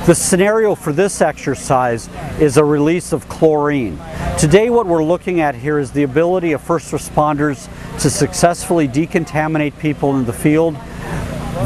The scenario for this exercise is a release of chlorine. Today what we're looking at here is the ability of first responders to successfully decontaminate people in the field,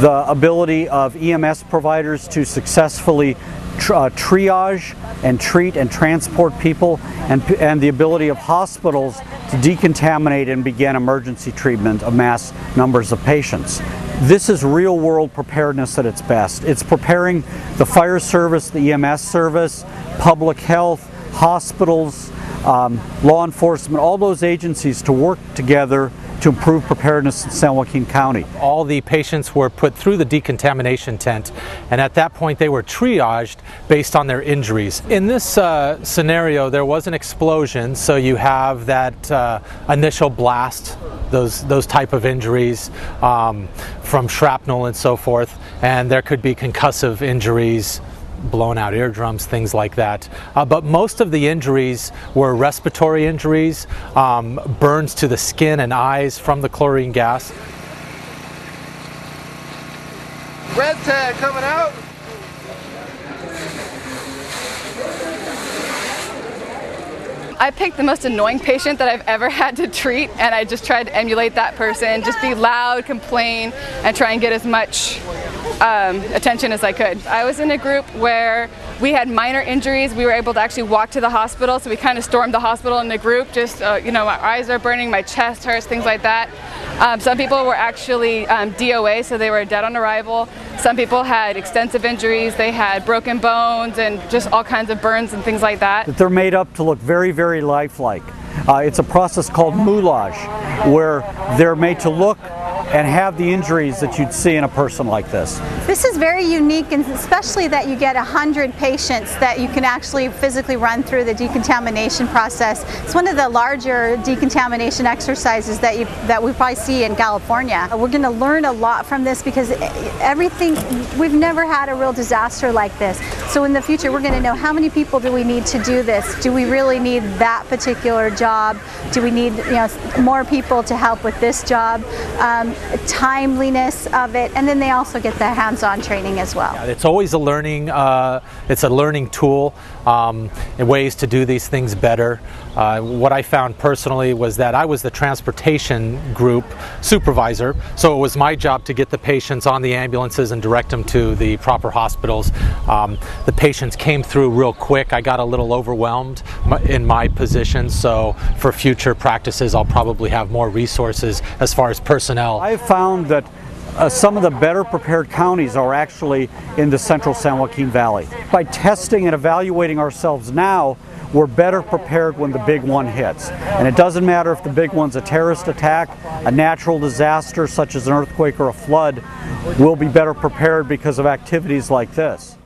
the ability of EMS providers to successfully triage and treat and transport people, and the ability of hospitals to decontaminate and begin emergency treatment of mass numbers of patients. This is real-world preparedness at its best. It's preparing the fire service, the EMS service, public health, hospitals, law enforcement, all those agencies to work together to improve preparedness in San Joaquin County. All the patients were put through the decontamination tent, and at that point they were triaged based on their injuries. In this scenario, there was an explosion, so you have that initial blast, those type of injuries from shrapnel and so forth, and there could be concussive injuries, blown out eardrums, things like that. But most of the injuries were respiratory injuries, burns to the skin and eyes from the chlorine gas. Red tag coming out. I picked the most annoying patient that I've ever had to treat, and I just tried to emulate that person, just be loud, complain, and try and get as much attention as I could. I was in a group where we had minor injuries. We were able to actually walk to the hospital, so we kind of stormed the hospital in a group. Just, you know, my eyes are burning, my chest hurts, things like that. Some people were actually DOA, so they were dead on arrival. Some people had extensive injuries. They had broken bones and just all kinds of burns and things like that. They're made up to look very, very lifelike. It's a process called moulage, where they're made to look and have the injuries that you'd see in a person like this. This is very unique, and especially that you get 100 patients that you can actually physically run through the decontamination process. It's one of the larger decontamination exercises that we probably see in California. We're going to learn a lot from this because we've never had a real disaster like this. So in the future we're going to know how many people do we need to do this. Do we really need that particular job? Do we need more people to help with this job? Timeliness of it, and then they also get the hands-on training as well. It's always a learning, it's a learning tool, and ways to do these things better. What I found personally was that I was the transportation group supervisor, so it was my job to get the patients on the ambulances and direct them to the proper hospitals. The patients came through real quick. I got a little overwhelmed in my position, so for future practices I'll probably have more resources as far as personnel. I've found that some of the better prepared counties are actually in the central San Joaquin Valley. By testing and evaluating ourselves now, we're better prepared when the big one hits. And it doesn't matter if the big one's a terrorist attack, a natural disaster such as an earthquake or a flood, we'll be better prepared because of activities like this.